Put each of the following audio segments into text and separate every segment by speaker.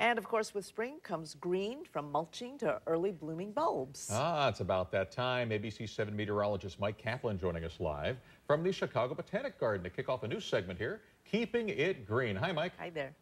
Speaker 1: And of course, with spring comes green, from mulching to early blooming bulbs.
Speaker 2: It's about that time. ABC 7 meteorologist Mike Caplan joining us live from the Chicago Botanic Garden to kick off a new segment here, Keeping It Green. Hi, Mike.
Speaker 1: Hi there.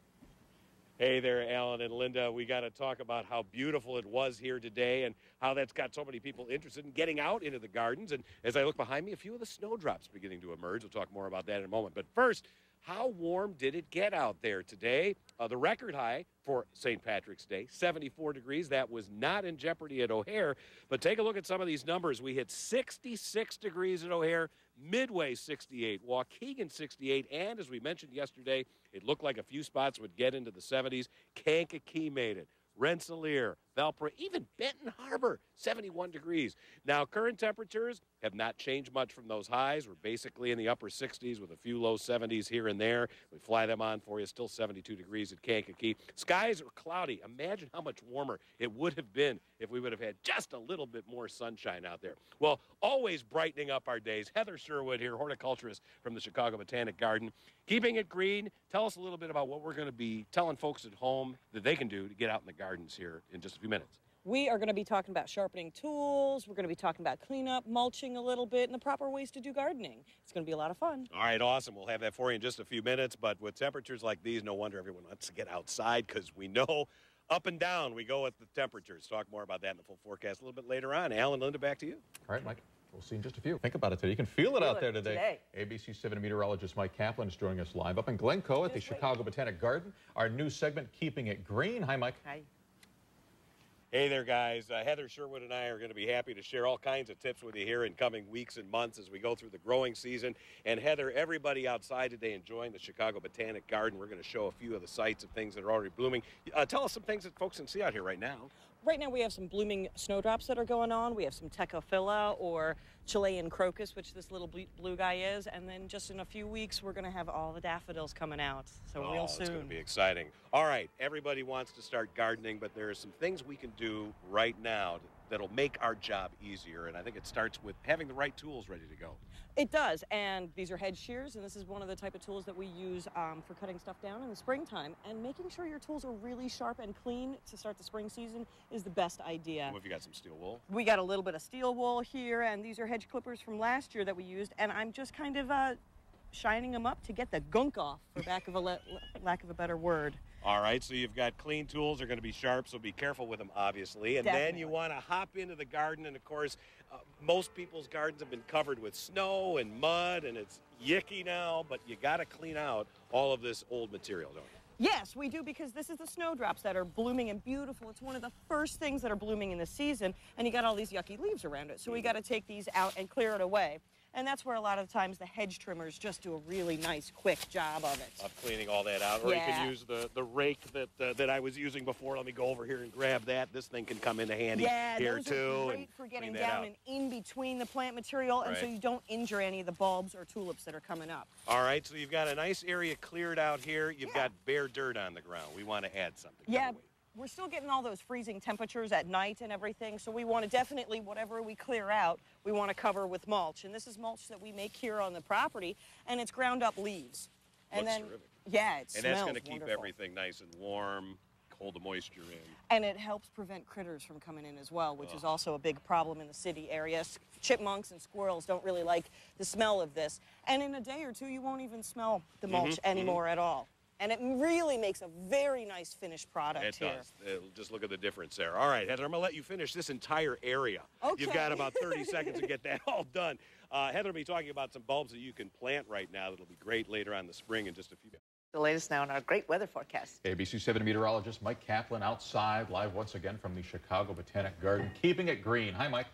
Speaker 3: Hey there, Alan and Linda. We got to talk about how beautiful it was here today and how that's got so many people interested in getting out into the gardens. And as I look behind me, a few of the snowdrops beginning to emerge. We'll talk more about that in a moment. But first, how warm did it get out there today? The record high for St. Patrick's Day, 74 degrees. That was not in jeopardy at O'Hare. But take a look at some of these numbers. We hit 66 degrees at O'Hare, Midway 68, Waukegan 68, and as we mentioned yesterday, it looked like a few spots would get into the 70s. Kankakee made it. Rensselaer, Valparaiso, even Benton Harbor, 71 degrees. Now, current temperatures have not changed much from those highs. We're basically in the upper 60s with a few low 70s here and there. We fly them on for you, still 72 degrees at Kankakee. Skies are cloudy. Imagine how much warmer it would have been if we would have had just a little bit more sunshine out there. Well, always brightening up our days. Heather Sherwood here, horticulturist from the Chicago Botanic Garden. Keeping it green, tell us a little bit about what we're going to be telling folks at home that they can do to get out in the gardens here in just a few minutes.
Speaker 4: We are going to be talking about sharpening tools. We're going to be talking about cleanup, mulching a little bit, and the proper ways to do gardening. It's going to be a lot of fun.
Speaker 3: All right, awesome. We'll have that for you in just a few minutes. But with temperatures like these, no wonder everyone wants to get outside because we know up and down we go with the temperatures. Talk more about that in the full forecast a little bit later on. Alan, Linda, back to you.
Speaker 2: All right, Mike. We'll see in just a few. Think about it today. You can feel it out there today. ABC 7 meteorologist Mike Caplan is joining us live up in Glencoe at the Chicago Botanic Garden. Our new segment, Keeping It Green. Hi, Mike.
Speaker 1: Hi.
Speaker 3: Hey there, guys. Heather Sherwood and I are going to be happy to share all kinds of tips with you here in coming weeks and months as we go through the growing season. And Heather, everybody outside today enjoying the Chicago Botanic Garden. We're going to show a few of the sites of things that are already blooming. Tell us some things that folks can see out here right now.
Speaker 4: Right now we have some blooming snowdrops that are going on. We have some Tecophylla or Chilean crocus, which this little blue guy is. And then just in a few weeks, we're going to have all the daffodils coming out. So real soon.
Speaker 3: It's going to be exciting. All right, everybody wants to start gardening, but there are some things we can do right now that'll make our job easier. And I think it starts with having the right tools ready to go.
Speaker 4: It does, and these are hedge shears, and this is one of the type of tools that we use for cutting stuff down in the springtime. And making sure your tools are really sharp and clean to start the spring season is the best idea.
Speaker 3: What if you got some steel wool?
Speaker 4: We got a little bit of steel wool here, and these are hedge clippers from last year that we used, and I'm just kind of shining them up to get the gunk off, for lack of a better word.
Speaker 3: All right, so you've got clean tools. They're going to be sharp, so be careful with them, obviously. And
Speaker 4: Definitely.
Speaker 3: then you want to hop into the garden, and, of course, most people's gardens have been covered with snow and mud, and it's yicky now, but you got to clean out all of this old material, don't you?
Speaker 4: Yes, we do, because this is the snowdrops that are blooming and beautiful. It's one of the first things that are blooming in the season, and you got all these yucky leaves around it. So we got to take these out and clear it away. And that's where a lot of times the hedge trimmers just do a really nice, quick job of it.
Speaker 3: Of cleaning all that out. Or you can use the rake that I was using before. Let me go over here and grab that. This thing can come into handy here, too.
Speaker 4: Yeah, those are great for getting down and in between the plant material, and so you don't injure any of the bulbs or tulips that are coming up.
Speaker 3: All right, so you've got a nice area cleared out here. You've got bare dirt on the ground. We want to add something.
Speaker 4: Yeah. We're still getting all those freezing temperatures at night and everything, so we want to definitely, whatever we clear out, we want to cover with mulch. And this is mulch that we make here on the property, and it's ground up leaves. And
Speaker 3: Looks
Speaker 4: then,
Speaker 3: terrific.
Speaker 4: Yeah, it smells
Speaker 3: And that's going to keep
Speaker 4: wonderful.
Speaker 3: everything nice and warm, hold the moisture in.
Speaker 4: And it helps prevent critters from coming in as well, which is also a big problem in the city area. Chipmunks and squirrels don't really like the smell of this. And in a day or two, you won't even smell the mulch anymore at all. And it really makes a very nice finished product here.
Speaker 3: It does. Just look at the difference there. All right, Heather, I'm going to let you finish this entire area.
Speaker 4: Okay.
Speaker 3: You've got about 30 seconds to get that all done. Heather will be talking about some bulbs that you can plant right now that'll be great later on in the spring in just a few minutes.
Speaker 1: The latest now in our great weather forecast.
Speaker 2: ABC 7 meteorologist Mike Caplan outside, live once again from the Chicago Botanic Garden, keeping it green. Hi, Mike.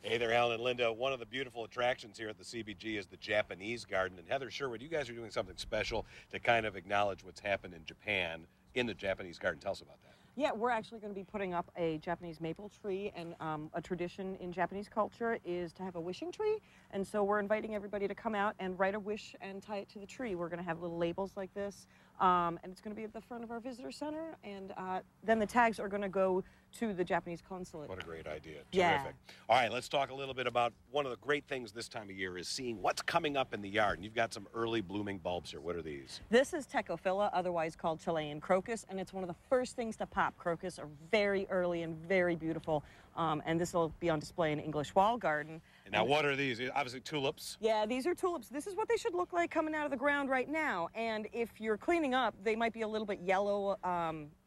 Speaker 3: Hey there, Alan and Linda. One of the beautiful attractions here at the CBG is the Japanese garden. And Heather Sherwood, you guys are doing something special to kind of acknowledge what's happened in Japan in the Japanese garden. Tell us about that.
Speaker 4: Yeah, we're actually going to be putting up a Japanese maple tree, and a tradition in Japanese culture is to have a wishing tree. And so we're inviting everybody to come out and write a wish and tie it to the tree. We're going to have little labels like this And it's going to be at the front of our visitor center, and then the tags are going to go to the Japanese consulate.
Speaker 3: What a great idea.
Speaker 4: Yeah.
Speaker 3: Terrific. All right, let's talk a little bit about one of the great things this time of year is seeing what's coming up in the yard. And you've got some early blooming bulbs here. What are these?
Speaker 4: This is Tecophylla, otherwise called Chilean crocus, and it's one of the first things to pop. Crocus are very early and very beautiful, and this will be on display in English Wall Garden.
Speaker 3: And now, what are these? Obviously tulips.
Speaker 4: Yeah, these are tulips. This is what they should look like coming out of the ground right now, and if you're cleaning up, they might be a little bit yellow,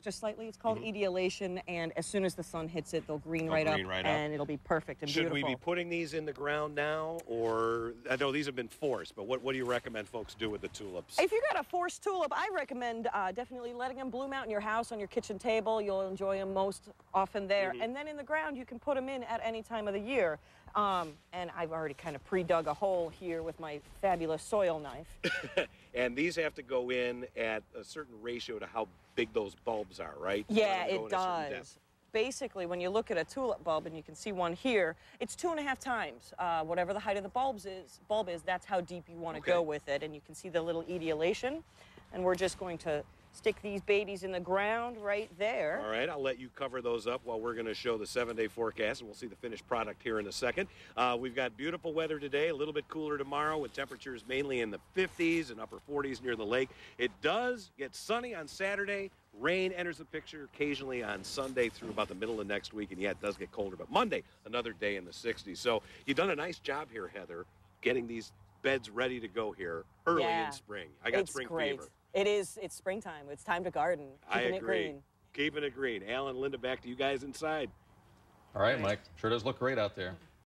Speaker 4: just slightly. It's called etiolation, and as soon as the sun hits it, they'll green right up, and it'll be perfect and beautiful.
Speaker 3: Should we be putting these in the ground now, or I know these have been forced, but what do you recommend folks do with the tulips?
Speaker 4: If you got a forced tulip, I recommend definitely letting them bloom out in your house, on your kitchen table. You'll enjoy them most often there, and then in the ground, you can put them in at any time of the year. And I've already kind of pre-dug a hole here with my fabulous soil knife.
Speaker 3: And these have to go in at a certain ratio to how big those bulbs are, right?
Speaker 4: Yeah, it does. Basically, when you look at a tulip bulb, and you can see one here, it's 2.5 times. Whatever the height of the bulb is, that's how deep you want to go with it. And you can see the little etiolation. And we're just going to stick these babies in the ground right there.
Speaker 3: All right, I'll let you cover those up while we're going to show the 7-day forecast, and we'll see the finished product here in a second. We've got beautiful weather today, a little bit cooler tomorrow with temperatures mainly in the 50s and upper 40s near the lake. It does get sunny on Saturday. Rain enters the picture occasionally on Sunday through about the middle of next week, and yeah, it does get colder. But Monday, another day in the 60s. So you've done a nice job here, Heather, getting these beds ready to go here early in spring. I got spring fever.
Speaker 4: It is. It's springtime. It's time to garden. Keeping it green.
Speaker 3: Keeping it green. Alan, Linda, back to you guys inside.
Speaker 2: All right, Mike. Sure does look great out there.